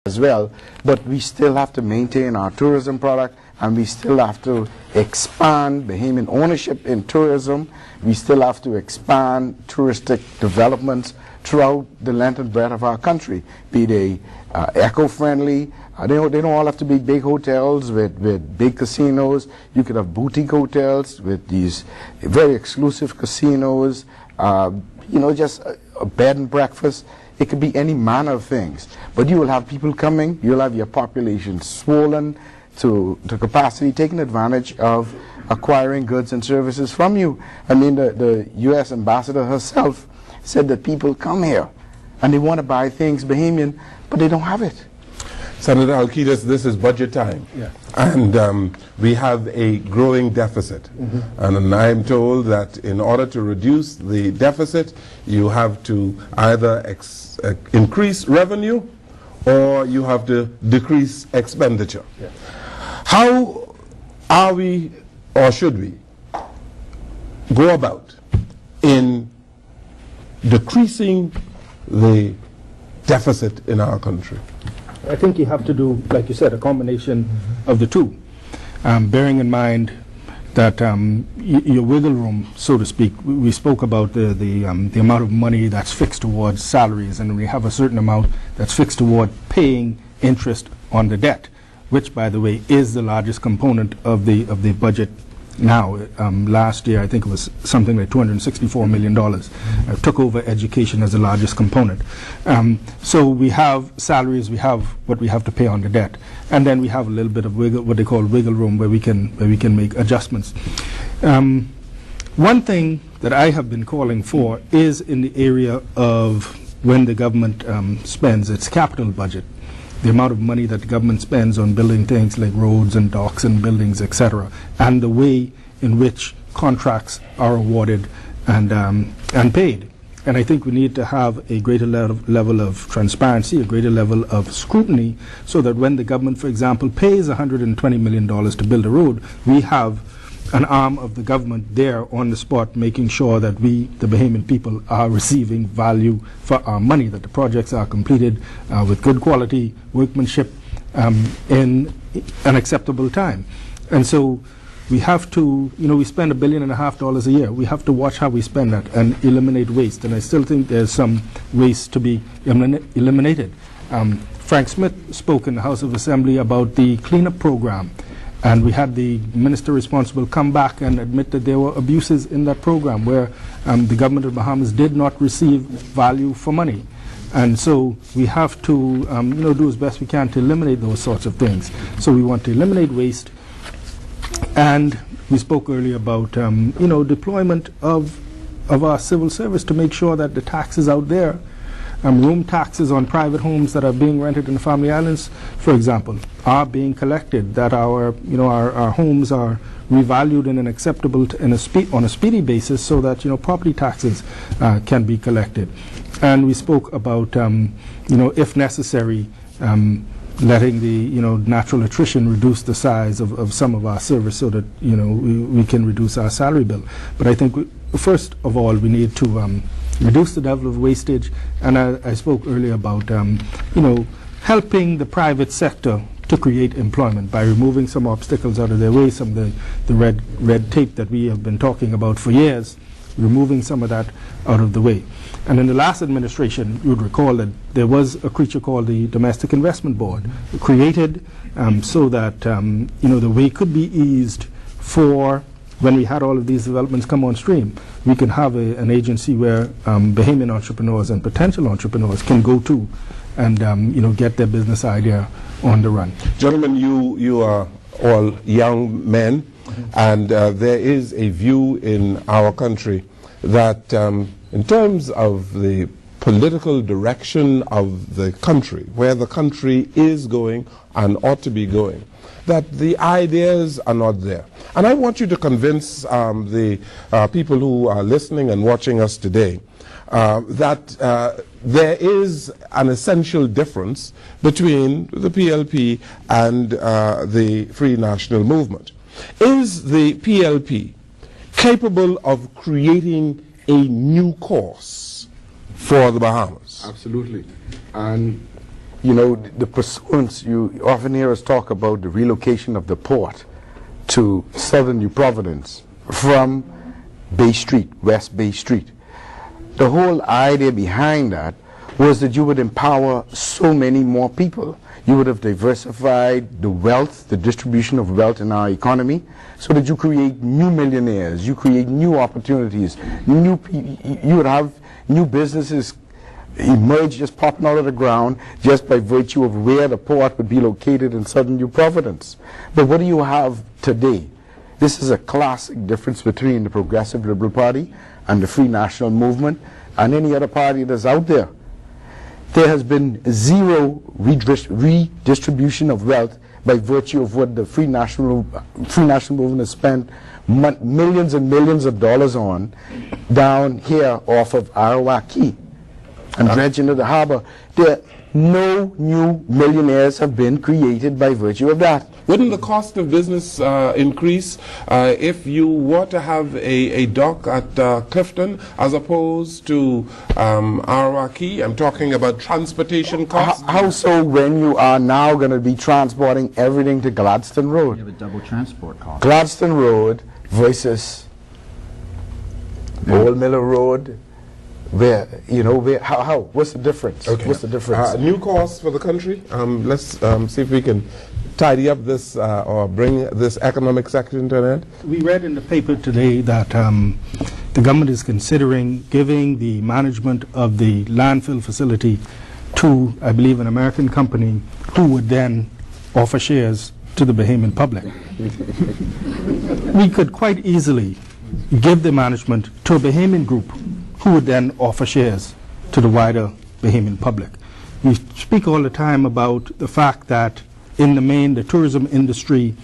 as well, but we still have to maintain our tourism product, and we still have to expand Bahamian ownership in tourism. We still have to expand touristic developments throughout the length and breadth of our country, be they eco-friendly. They don't all have to be big hotels with big casinos. You could have boutique hotels with these very exclusive casinos, just a bed and breakfast. It could be any manner of things. But you will have people coming, you'll have your population swollen to capacity, taking advantage of acquiring goods and services from you. I mean, the U.S. ambassador herself said that people come here and they want to buy things Bahamian, but they don't have it. Senator Alcides, this is budget time, yeah. And we have a growing deficit. And I'm told that in order to reduce the deficit, you have to either increase revenue or you have to decrease expenditure. Yeah. How are we, or should we, go about in decreasing the deficit in our country? I think you have to do, like you said, a combination of the two, bearing in mind that your wiggle room, so to speak. We spoke about the amount of money that's fixed towards salaries, and we have a certain amount that's fixed toward paying interest on the debt, which, by the way, is the largest component of the budget now. Last year, I think it was something like $264 million. Took over education as the largest component. So we have salaries, we have what we have to pay on the debt, and then we have a little bit of what they call wiggle room, where we can make adjustments. One thing that I have been calling for is in the area of when the government spends its capital budget, the amount of money that the government spends on building things like roads and docks and buildings, etc., and the way in which contracts are awarded and paid. And I think we need to have a greater level of transparency, a greater level of scrutiny, so that when the government, for example, pays $120 million to build a road, we have an arm of the government there on the spot, making sure that we, the Bahamian people, are receiving value for our money, that the projects are completed with good quality workmanship in an acceptable time. And so we have to, we spend $1.5 billion a year. We have to watch how we spend that and eliminate waste. And I still think there's some waste to be eliminated. Frank Smith spoke in the House of Assembly about the cleanup program. And we had the minister responsible come back and admit that there were abuses in that program where the government of the Bahamas did not receive value for money. And so we have to do as best we can to eliminate those sorts of things. So we want to eliminate waste. And we spoke earlier about deployment of our civil service to make sure that the taxes out there, room taxes on private homes that are being rented in the Family Islands, for example, are being collected, that our homes are revalued in an acceptable, on a speedy basis, so that property taxes can be collected. And we spoke about if necessary, letting the natural attrition reduce the size of some of our service, so that we can reduce our salary bill. But I think first of all we need to reduce the level of wastage, and I spoke earlier about helping the private sector to create employment by removing some obstacles out of their way, some of the red tape that we have been talking about for years, removing some of that out of the way. And in the last administration, you would recall that there was a creature called the Domestic Investment Board, created so that the way could be eased for when we had all of these developments come on stream. We can have an agency where Bahamian entrepreneurs and potential entrepreneurs can go to and get their business idea on the run. Gentlemen, you are all young men, and there is a view in our country that in terms of the political direction of the country, where the country is going and ought to be going, that the ideas are not there. And I want you to convince the people who are listening and watching us today that there is an essential difference between the PLP and the Free National Movement. Is the PLP capable of creating a new course for the Bahamas? Absolutely. And you know, the pursuance, you often hear us talk about the relocation of the port to southern New Providence from Bay Street, West Bay Street. The whole idea behind that was that you would empower so many more people. You would have diversified the wealth, the distribution of wealth in our economy, so that you create new millionaires, you create new opportunities, you would have new businesses emerge just popping out of the ground just by virtue of where the port would be located in southern New Providence. But what do you have today? This is a classic difference between the Progressive Liberal Party and the Free National Movement and any other party that's out there. There has been zero redistribution of wealth by virtue of what the Free National Movement has spent millions and millions of dollars on down here off of Arawaki and dredge into the harbor. No new millionaires have been created by virtue of that. Wouldn't the cost of business increase if you were to have a dock at Clifton as opposed to Arawaki? I'm talking about transportation costs. How so when you are now going to be transporting everything to Gladstone Road? You have a double transport cost. Gladstone Road versus Old Miller Road. What's the difference? Okay. What's the difference? New costs for the country. Let's see if we can tidy up this or bring this economic section to an end. We read in the paper today that the government is considering giving the management of the landfill facility to, I believe, an American company who would then offer shares to the Bahamian public. We could quite easily give the management to a Bahamian group who would then offer shares to the wider Bahamian public. We speak all the time about the fact that in the main, the tourism industry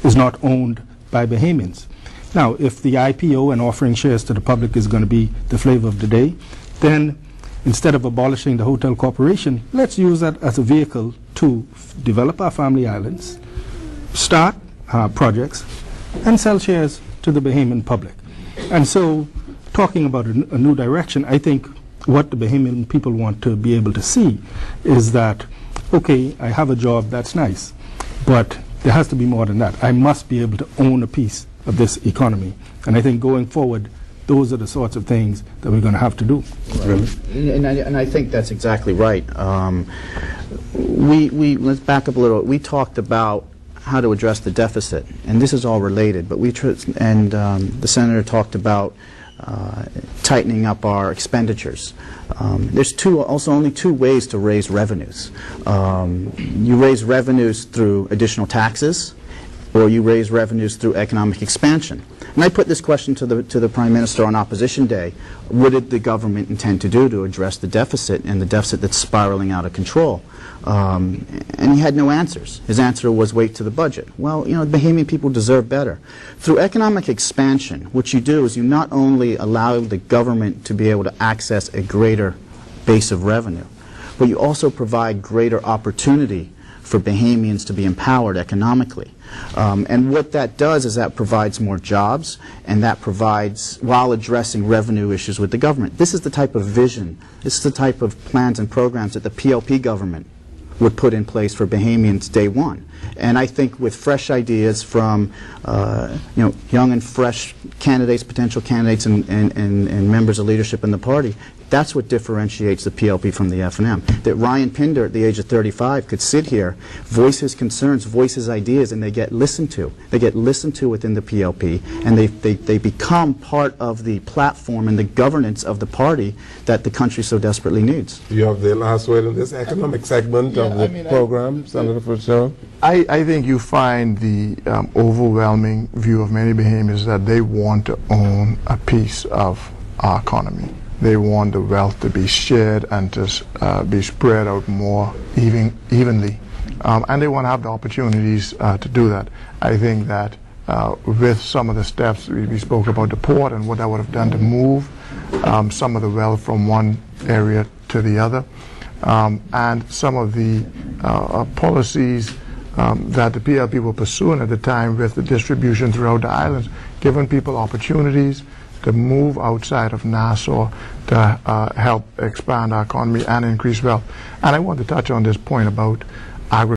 is not owned by Bahamians. Now, if the IPO and offering shares to the public is going to be the flavor of the day, then instead of abolishing the hotel corporation, let's use that as a vehicle to develop our family islands, start projects, and sell shares to the Bahamian public. And so, talking about a new direction, I think what the Bahamian people want to be able to see is that, okay, I have a job, that's nice, but there has to be more than that. I must be able to own a piece of this economy. And I think going forward, those are the sorts of things that we're going to have to do. Right. And I think that's exactly right. Let's back up a little. We talked about how to address the deficit, and this is all related, but the senator talked about tightening up our expenditures. There's only two ways to raise revenues. You raise revenues through additional taxes, or you raise revenues through economic expansion. And I put this question to the Prime Minister on Opposition Day. What did the government intend to do to address the deficit and the deficit that's spiraling out of control? And he had no answers. His answer was wait to the budget. Well, you know, the Bahamian people deserve better. Through economic expansion, what you do is you not only allow the government to be able to access a greater base of revenue, but you also provide greater opportunity for Bahamians to be empowered economically. And what that does is that provides more jobs, and that provides, while addressing revenue issues with the government. This is the type of vision, this is the type of plans and programs that the PLP government would put in place for Bahamians day one. And I think with fresh ideas from young and fresh candidates, potential candidates, and members of leadership in the party, that's what differentiates the PLP from the F&M. That Ryan Pinder, at the age of 35, could sit here, voice his concerns, voice his ideas, and they get listened to. They get listened to within the PLP, and they become part of the platform and the governance of the party that the country so desperately needs. You have the last word in this economic segment of the program, Senator Fitzgerald. I think you find the overwhelming view of many Bahamians that they want to own a piece of our economy. They want the wealth to be shared and to be spread out more evenly. And they want to have the opportunities to do that. I think that with some of the steps, we spoke about the port and what that would have done to move some of the wealth from one area to the other. And some of the policies that the PLP were pursuing at the time with the distribution throughout the islands, giving people opportunities, to move outside of Nassau to help expand our economy and increase wealth. And I want to touch on this point about agriculture.